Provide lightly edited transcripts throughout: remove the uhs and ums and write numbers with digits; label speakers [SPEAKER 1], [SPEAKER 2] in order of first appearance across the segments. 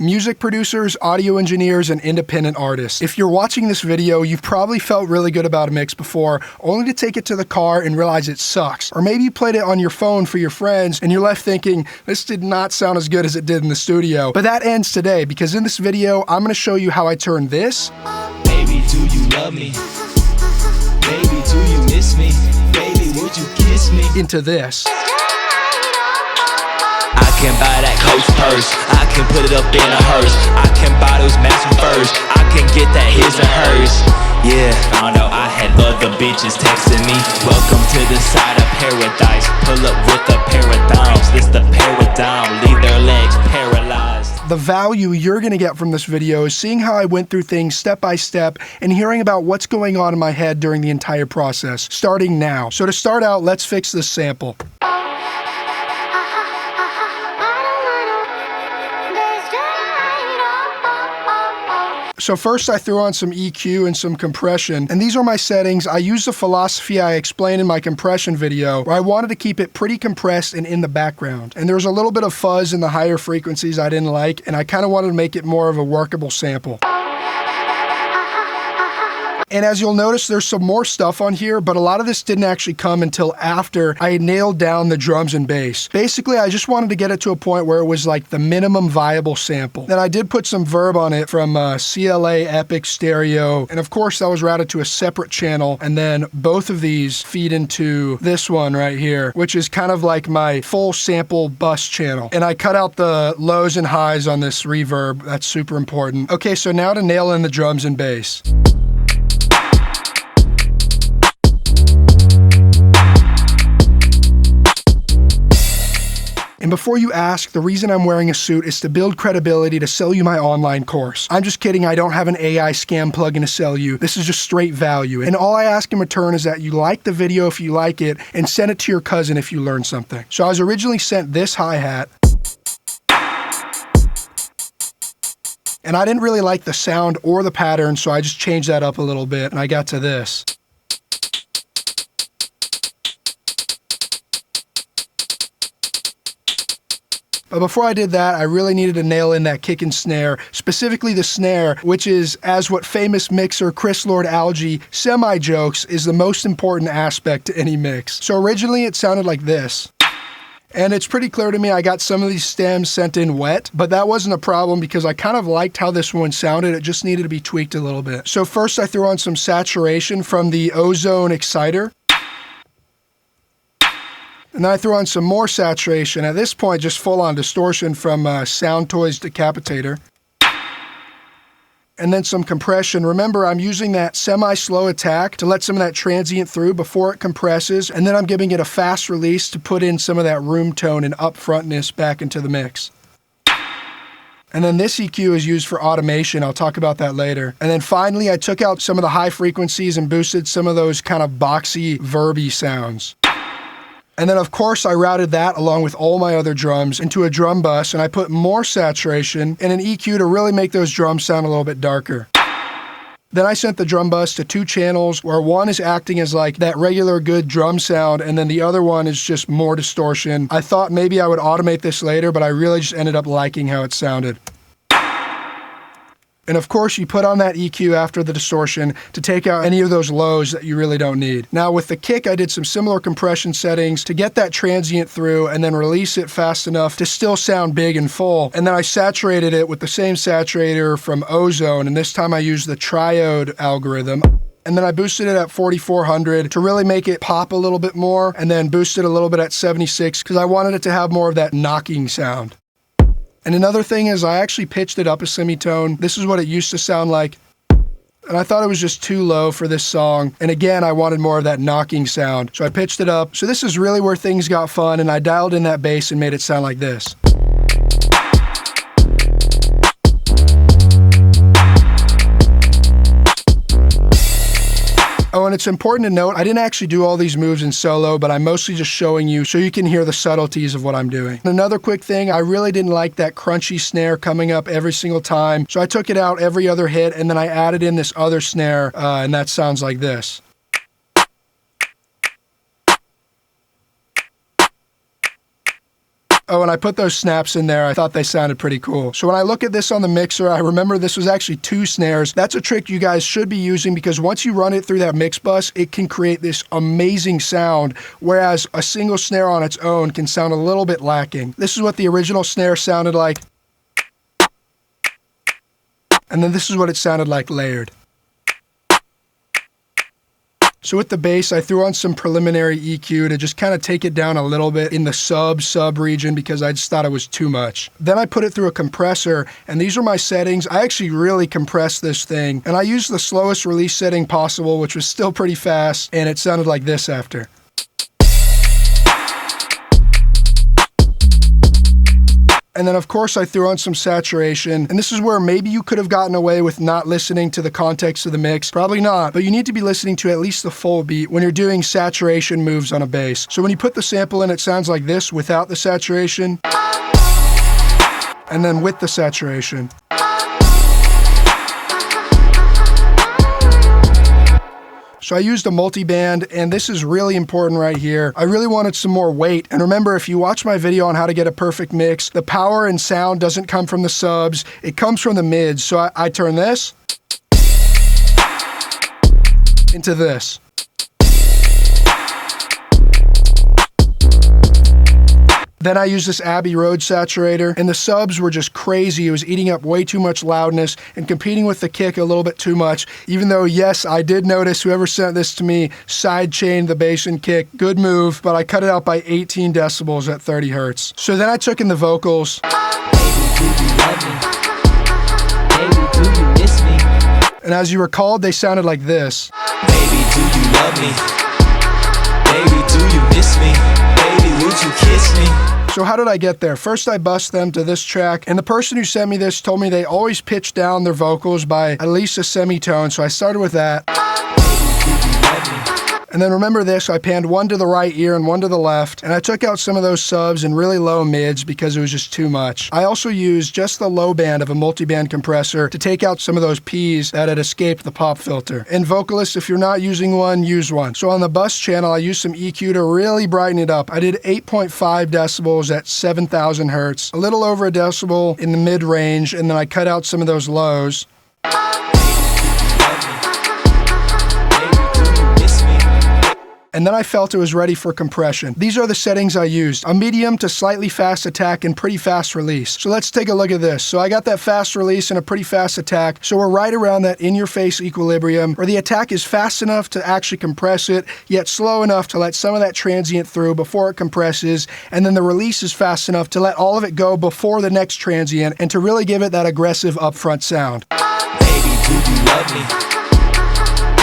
[SPEAKER 1] Music producers, audio engineers, and independent artists. If you're watching this video, you've probably felt really good about a mix before, only to take it to the car and realize it sucks. Or maybe you played it on your phone for your friends and you're left thinking, this did not sound as good as it did in the studio. But that ends today, because in this video, I'm gonna show you how I turn this.
[SPEAKER 2] Baby, do you love me? Baby, do you miss me? Baby, would you kiss me?
[SPEAKER 1] Into this.
[SPEAKER 2] I can buy that Coach purse, I can put it up in a hearse, I can buy those matching furs, I can get that his and hers. Yeah, found out I had other bitches texting me. Welcome to the side of paradise. Pull up with a pair of dimes. This the paradigm, leave their legs paralyzed.
[SPEAKER 1] The value you're gonna get from this video is seeing how I went through things step by step and hearing about what's going on in my head during the entire process, starting now. So to start out, let's fix this sample. So first I threw on some EQ and some compression, and these are my settings. I used the philosophy I explained in my compression video, where I wanted to keep it pretty compressed and in the background. And there was a little bit of fuzz in the higher frequencies I didn't like, and I kind of wanted to make it more of a workable sample. And as you'll notice, there's some more stuff on here, but a lot of this didn't actually come until after I had nailed down the drums and bass. Basically, I just wanted to get it to a point where it was like the minimum viable sample. Then I did put some verb on it from CLA Epic Stereo, and of course that was routed to a separate channel, and then both of these feed into this one right here, which is kind of like my full sample bus channel. And I cut out the lows and highs on this reverb. That's super important. Okay, so now to nail in the drums and bass. And before you ask, the reason I'm wearing a suit is to build credibility to sell you my online course. I'm just kidding, I don't have an AI scam plugin to sell you. This is just straight value. And all I ask in return is that you like the video if you like it, and send it to your cousin if you learn something. So I was originally sent this hi-hat, and I didn't really like the sound or the pattern, so I just changed that up a little bit, and I got to this. But before I did that, I really needed to nail in that kick and snare, specifically the snare, which is, as what famous mixer Chris Lord Algae semi-jokes, is the most important aspect to any mix. So originally it sounded like this. And it's pretty clear to me I got some of these stems sent in wet, but that wasn't a problem because I kind of liked how this one sounded. It just needed to be tweaked a little bit. So first I threw on some saturation from the Ozone Exciter. And then I threw on some more saturation. At this point, just full-on distortion from Sound Toys Decapitator. And then some compression. Remember, I'm using that semi-slow attack to let some of that transient through before it compresses. And then I'm giving it a fast release to put in some of that room tone and upfrontness back into the mix. And then this EQ is used for automation. I'll talk about that later. And then finally, I took out some of the high frequencies and boosted some of those kind of boxy, verby sounds. And then of course I routed that along with all my other drums into a drum bus, and I put more saturation and an EQ to really make those drums sound a little bit darker. Then I sent the drum bus to two channels where one is acting as like that regular good drum sound, and then the other one is just more distortion. I thought maybe I would automate this later, but I really just ended up liking how it sounded. And of course, you put on that EQ after the distortion to take out any of those lows that you really don't need. Now with the kick, I did some similar compression settings to get that transient through and then release it fast enough to still sound big and full. And then I saturated it with the same saturator from Ozone, and this time I used the triode algorithm. And then I boosted it at 4400 to really make it pop a little bit more, and then boosted a little bit at 76 because I wanted it to have more of that knocking sound. And another thing is I actually pitched it up a semitone. This is what it used to sound like. And I thought it was just too low for this song. And again, I wanted more of that knocking sound. So I pitched it up. So this is really where things got fun, and I dialed in that bass and made it sound like this. Oh, and it's important to note, I didn't actually do all these moves in solo, but I'm mostly just showing you so you can hear the subtleties of what I'm doing. And another quick thing, I really didn't like that crunchy snare coming up every single time, so I took it out every other hit, and then I added in this other snare, and that sounds like this. Oh, and I put those snaps in there. I thought they sounded pretty cool. So when I look at this on the mixer, I remember this was actually 2 snares. That's a trick you guys should be using because once you run it through that mix bus, it can create this amazing sound, whereas a single snare on its own can sound a little bit lacking. This is what the original snare sounded like. And then this is what it sounded like layered. So with the bass, I threw on some preliminary EQ to just kind of take it down a little bit in the sub region because I just thought it was too much. Then I put it through a compressor, and these are my settings. I actually really compressed this thing, and I used the slowest release setting possible, which was still pretty fast, and it sounded like this after. And then of course I threw on some saturation, and this is where maybe you could have gotten away with not listening to the context of the mix. Probably not, but you need to be listening to at least the full beat when you're doing saturation moves on a bass. So when you put the sample in, it sounds like this without the saturation, and then with the saturation. So I used a multi-band, and this is really important right here. I really wanted some more weight. And remember, if you watch my video on how to get a perfect mix, the power and sound doesn't come from the subs, it comes from the mids. So I turn this into this. Then I used this Abbey Road saturator, and the subs were just crazy. It was eating up way too much loudness and competing with the kick a little bit too much, even though, yes, I did notice whoever sent this to me sidechained the bass and kick. Good move, but I cut it out by 18 decibels at 30 hertz. So then I took in the vocals. And as you recalled, they sounded like this.
[SPEAKER 2] Baby, do you love me? Baby, do you miss me? Baby, would you kiss me?
[SPEAKER 1] So how did I get there? First I bussed them to this track, and the person who sent me this told me they always pitch down their vocals by at least a semitone, so I started with that. And then remember this, I panned one to the right ear and one to the left, and I took out some of those subs and really low mids because it was just too much. I also used just the low band of a multi-band compressor to take out some of those Ps that had escaped the pop filter. And vocalists, if you're not using one, use one. So on the bus channel, I used some EQ to really brighten it up. I did 8.5 decibels at 7,000 hertz, a little over a decibel in the mid-range, and then I cut out some of those lows. And then I felt it was ready for compression. These are the settings I used: a medium to slightly fast attack and pretty fast release. So let's take a look at this. So I got that fast release and a pretty fast attack. So we're right around that in-your-face equilibrium where the attack is fast enough to actually compress it, yet slow enough to let some of that transient through before it compresses. And then the release is fast enough to let all of it go before the next transient and to really give it that aggressive upfront sound.
[SPEAKER 2] Baby, do you love me?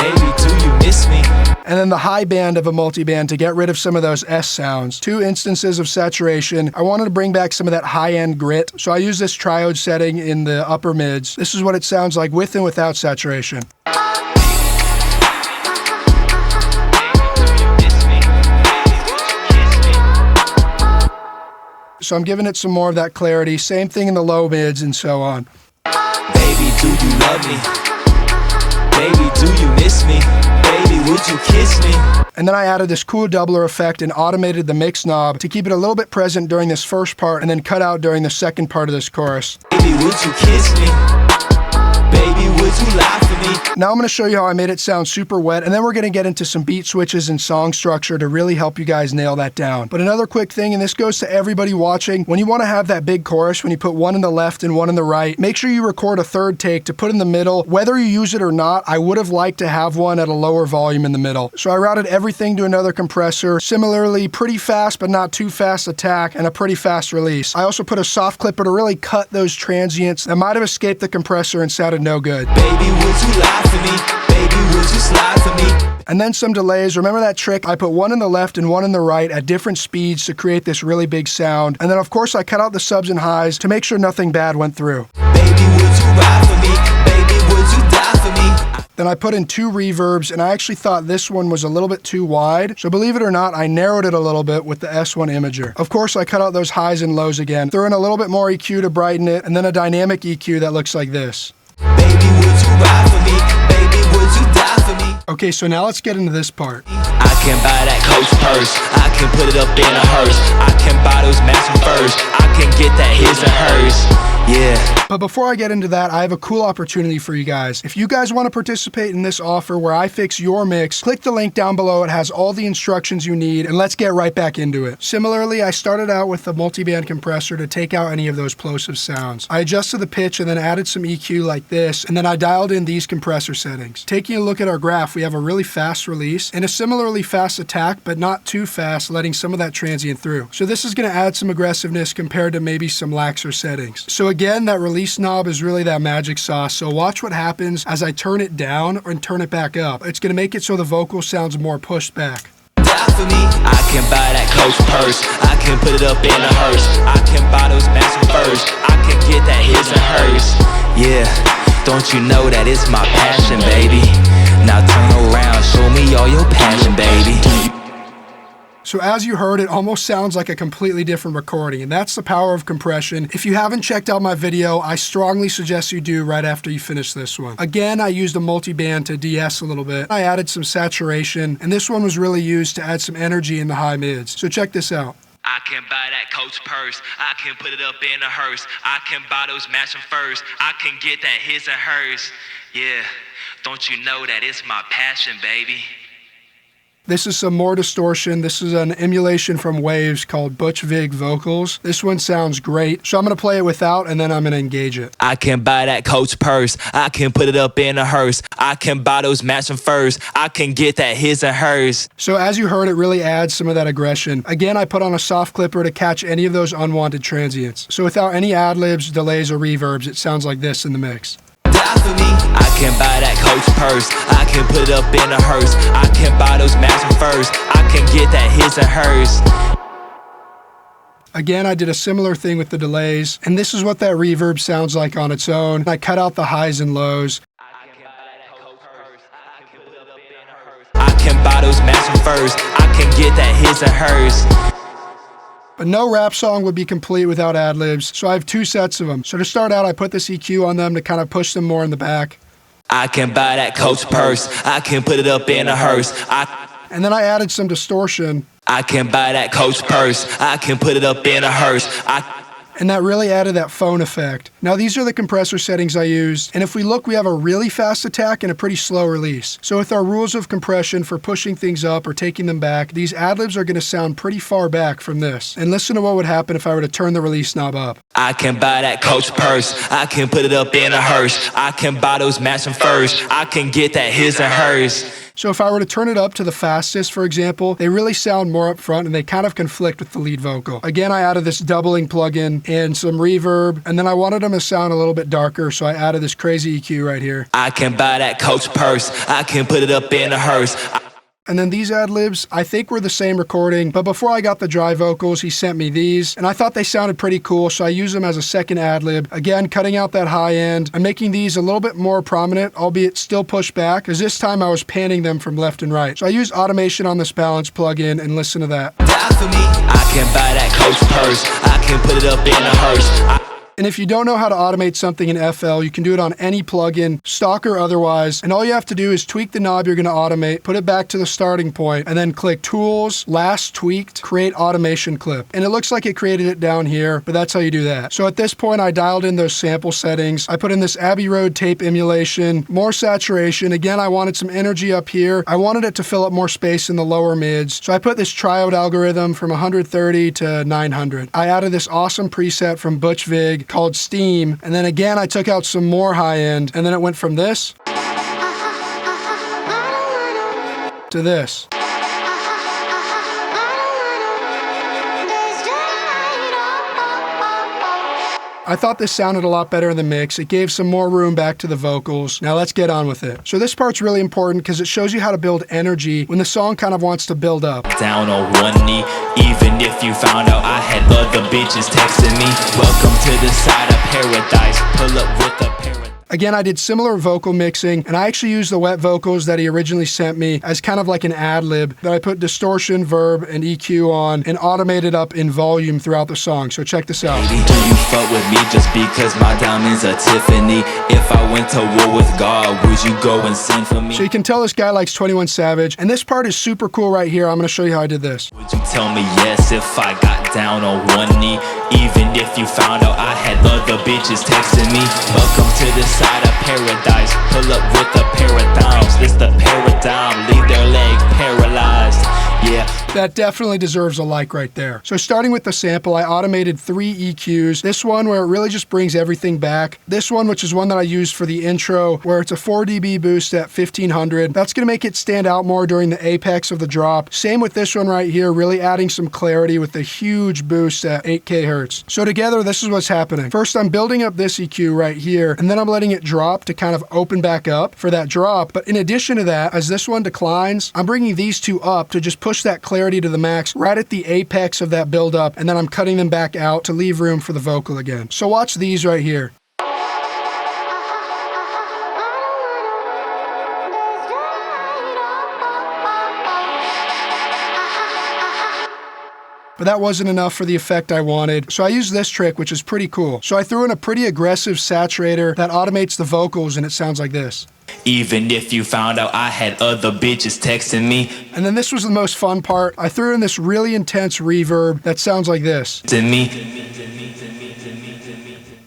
[SPEAKER 2] Baby, do you miss me?
[SPEAKER 1] And then the high band of a multi-band to get rid of some of those S sounds. 2 instances of saturation. I wanted to bring back some of that high-end grit, so I used this triode setting in the upper mids. This is what it sounds like with and without saturation. So I'm giving it some more of that clarity. Same thing in the low mids and so on.
[SPEAKER 2] Baby, do you love me? Baby, do you miss me? Baby, would you kiss me?
[SPEAKER 1] And then I added this cool doubler effect and automated the mix knob to keep it a little bit present during this first part and then cut out during the second part of this chorus.
[SPEAKER 2] Baby, would you kiss me? Baby, would you lie for me?
[SPEAKER 1] Now I'm going to show you how I made it sound super wet, and then we're going to get into some beat switches and song structure to really help you guys nail that down. But another quick thing, and this goes to everybody watching, when you want to have that big chorus, when you put one in the left and one in the right, make sure you record a third take to put in the middle. Whether you use it or not, I would have liked to have one at a lower volume in the middle. So I routed everything to another compressor. Similarly, pretty fast but not too fast attack and a pretty fast release. I also put a soft clipper to really cut those transients that might have escaped the compressor and sounded no good.
[SPEAKER 2] Baby, would you lie for me? Baby, would you slide for me?
[SPEAKER 1] And then some delays. Remember that trick? I put one in the left and one in the right at different speeds to create this really big sound. And then of course I cut out the subs and highs to make sure nothing bad went through.
[SPEAKER 2] Baby, would you ride for me? Baby, would you die for me?
[SPEAKER 1] Then I put in 2 reverbs, and I actually thought this one was a little bit too wide. So believe it or not, I narrowed it a little bit with the S1 imager. Of course, I cut out those highs and lows again, threw in a little bit more EQ to brighten it, and then a dynamic EQ that looks like this.
[SPEAKER 2] Baby, would you ride for me? Baby, would you die for me?
[SPEAKER 1] Okay, so now let's get into this part.
[SPEAKER 2] I can buy that Coach purse, I can put it up in a hearse. I can buy those matching furs, I can get that his and hers. Yeah.
[SPEAKER 1] But before I get into that, I have a cool opportunity for you guys. If you guys want to participate in this offer where I fix your mix, click the link down below. It has all the instructions you need, and let's get right back into it. Similarly, I started out with the multiband compressor to take out any of those plosive sounds. I adjusted the pitch and then added some EQ like this, and then I dialed in these compressor settings. Taking a look at our graph, we have a really fast release and a similarly fast attack, but not too fast, letting some of that transient through. So this is going to add some aggressiveness compared to maybe some laxer settings. So again, that release knob is really that magic sauce, so watch what happens as I turn it down and turn it back up. It's going to make it so the vocal sounds more pushed back.
[SPEAKER 2] For me, I can buy that Coach purse, I can put it up in a hearse. I can buy those matching furs, I can get that his and hers. Yeah, don't you know that it's my passion, baby? Now turn around, show me all your passion, baby.
[SPEAKER 1] So as you heard, it almost sounds like a completely different recording, and that's the power of compression. If you haven't checked out my video, I strongly suggest you do right after you finish this one. Again, I used a multiband to de-ess a little bit. I added some saturation, and this one was really used to add some energy in the high mids. So check this out.
[SPEAKER 2] I can buy that Coach purse, I can put it up in a hearse. I can buy those matching furs, I can get that his and hers. Yeah, don't you know that it's my passion, baby?
[SPEAKER 1] This is some more distortion. This is an emulation from Waves called Butch Vig Vocals. This one sounds great, so I'm going to play it without, and then I'm going to engage it.
[SPEAKER 2] I can buy that Coach purse, I can put it up in a hearse. I can buy those matching furs, I can get that his and hers.
[SPEAKER 1] So as you heard, it really adds some of that aggression. Again, I put on a soft clipper to catch any of those unwanted transients. So without any ad-libs, delays, or reverbs, it sounds like this in the mix.
[SPEAKER 2] For me, I can buy that Coach purse, I can put it up in a hearse. I can buy those matching furs, I can get that his and hers.
[SPEAKER 1] Again, I did a similar thing with the delays, and this is what that reverb sounds like on its own. I cut out the highs and lows.
[SPEAKER 2] I can buy that Coach purse, I can put it up in a hearse. I can buy those matching furs, I can get that his and hers.
[SPEAKER 1] But no rap song would be complete without ad-libs, so I have two sets of them. So to start out, I put this EQ on them to kind of push them more in the back.
[SPEAKER 2] I can buy that Coach purse, I can put it up in a hearse.
[SPEAKER 1] And then I added some distortion.
[SPEAKER 2] I can buy that Coach purse, I can put it up in a hearse.
[SPEAKER 1] And that really added that phone effect. Now these are the compressor settings I used, and if we look, we have a really fast attack and a pretty slow release. So with our rules of compression for pushing things up or taking them back, these ad-libs are going to sound pretty far back from this. And listen to what would happen if I were to turn the release knob up.
[SPEAKER 2] I can buy that Coach purse, I can put it up in a hearse. I can buy those matching furs, I can get that his and hers.
[SPEAKER 1] So if I were to turn it up to the fastest, for example, they really sound more up front and they kind of conflict with the lead vocal. Again, I added this doubling plugin and some reverb, and then I wanted them to sound a little bit darker, so I added this crazy EQ right here.
[SPEAKER 2] I can buy that Coach purse, I can put it up in a hearse.
[SPEAKER 1] And then these ad-libs, I think were the same recording, but before I got the dry vocals, he sent me these, and I thought they sounded pretty cool, so I used them as a second ad-lib. Again, cutting out that high end and making these a little bit more prominent, albeit still pushed back, because this time I was panning them from left and right. So I used automation on this balance plugin, and listen to that.
[SPEAKER 2] For me, I can buy that Coach purse, I can put it up in a hearse.
[SPEAKER 1] And if you don't know how to automate something in FL, you can do it on any plugin, stock or otherwise. And all you have to do is tweak the knob you're going to automate, put it back to the starting point, and then click Tools, Last Tweaked, Create Automation Clip. And it looks like it created it down here, but that's how you do that. So at this point, I dialed in those sample settings. I put in this Abbey Road tape emulation, more saturation. Again, I wanted some energy up here. I wanted it to fill up more space in the lower mids. So I put this triode algorithm from 130 to 900. I added this awesome preset from Butch Vig called Steam, and then again I took out some more high end, and then it went from this to this. I thought this sounded a lot better in the mix. It gave some more room back to the vocals. Now let's get on with it. So this part's really important because it shows you how to build energy when the song kind of wants to build up.
[SPEAKER 2] Down on one knee, even if you found out I had other bitches texting me. Welcome to the side of paradise, pull up with a paradise.
[SPEAKER 1] Again, I did similar vocal mixing, and I actually used the wet vocals that he originally sent me as kind of like an ad-lib that I put distortion, verb, and EQ on and automated up in volume throughout the song. So check this out.
[SPEAKER 2] Do you fuck with me just because my diamonds are Tiffany? If I went to war with God, would you go and sin for me?
[SPEAKER 1] So you can tell this guy likes 21 Savage, and this part is super cool right here. I'm gonna show you how I did this.
[SPEAKER 2] Would you tell me yes if I got down on one knee? Even if you found out I had other bitches texting me. Welcome to the side of paradise. Pull up with a pair of dimes. This the paradigm. Leave their legs paralyzed. Yeah.
[SPEAKER 1] That definitely deserves a like right there. So starting with the sample, I automated 3 EQs. This one where it really just brings everything back. This one, which is one that I used for the intro, where it's a 4 dB boost at 1500. That's gonna make it stand out more during the apex of the drop. Same with this one right here, really adding some clarity with the huge boost at 8K hertz. So together, this is what's happening. First, I'm building up this EQ right here, and then I'm letting it drop to kind of open back up for that drop. But in addition to that, as this one declines, I'm bringing these two up to just push that clarity to the max right at the apex of that buildup, and then I'm cutting them back out to leave room for the vocal again. So watch these right here. But that wasn't enough for the effect I wanted, so I used this trick, which is pretty cool. So I threw in a pretty aggressive saturator that automates the vocals, and it sounds like this.
[SPEAKER 2] Even if you found out I had other bitches texting me.
[SPEAKER 1] And then this was the most fun part. I threw in this really intense reverb that sounds like this.
[SPEAKER 2] To me.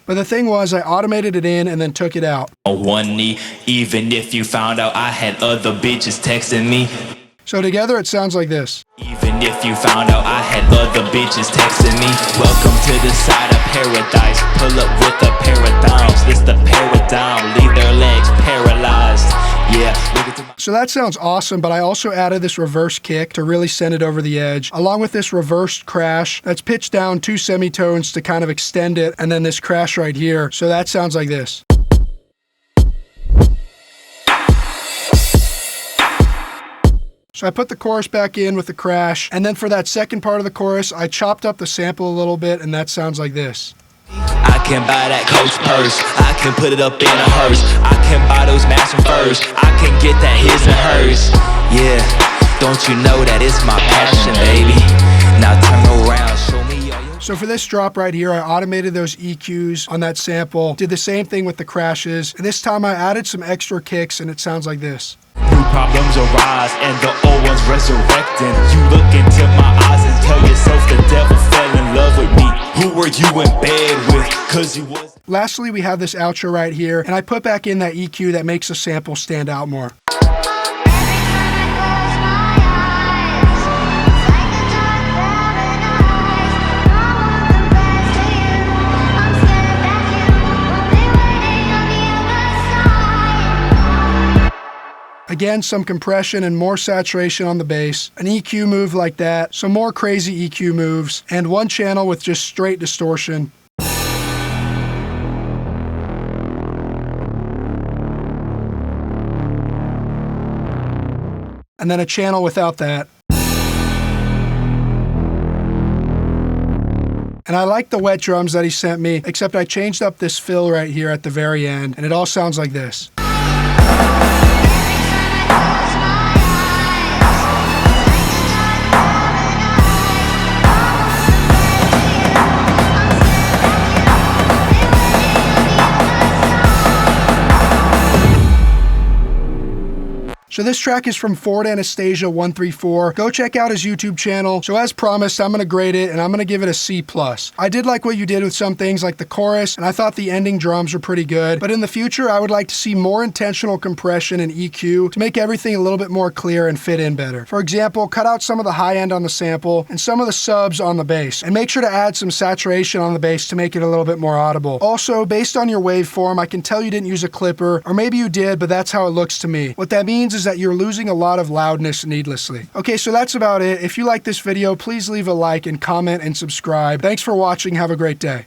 [SPEAKER 1] But the thing was, I automated it in and then took it out.
[SPEAKER 2] On one knee. Even if you found out I had other bitches texting me.
[SPEAKER 1] So together it sounds like this.
[SPEAKER 2] Even if you found out I had other bitches texting me. Welcome to the side of paradise. Pull up with a pair of dimes. This the paradigm. Leave their legs paralyzed. Yeah.
[SPEAKER 1] So that sounds awesome, but I also added this reverse kick to really send it over the edge, along with this reversed crash that's pitched down 2 semitones to kind of extend it, and then this crash right here. So that sounds like this. So I put the chorus back in with the crash, and then for that second part of the chorus, I chopped up the sample a little bit, and that sounds like this.
[SPEAKER 2] I can buy that Coach purse. I can put it up in a hearse. I can buy those matching furs. I can get that his and hers. Yeah, don't you know that it's my passion, baby? Now turn around, show me all your...
[SPEAKER 1] So for this drop right here, I automated those EQs on that sample, did the same thing with the crashes, and this time I added some extra kicks, and it sounds like this.
[SPEAKER 2] New problems arise and the old ones resurrecting. You look into my eyes and tell yourself the devil fell in love with me. Who were you in bed with? Cause you was...
[SPEAKER 1] Lastly, we have this outro right here, and I put back in that EQ that makes the sample stand out more. Again, some compression and more saturation on the bass, an EQ move like that, some more crazy EQ moves, and one channel with just straight distortion. And then a channel without that. And I like the wet drums that he sent me, except I changed up this fill right here at the very end, and it all sounds like this. So this track is from Ford Anastasia 134. Go check out his YouTube channel. So as promised, I'm gonna grade it and I'm gonna give it a C+. I did like what you did with some things like the chorus, and I thought the ending drums were pretty good. But in the future, I would like to see more intentional compression and EQ to make everything a little bit more clear and fit in better. For example, cut out some of the high end on the sample and some of the subs on the bass, and make sure to add some saturation on the bass to make it a little bit more audible. Also, based on your waveform, I can tell you didn't use a clipper, or maybe you did, but that's how it looks to me. What that means is that you're losing a lot of loudness needlessly. Okay, so that's about it. If you like this video, please leave a like and comment and subscribe. Thanks for watching. Have a great day.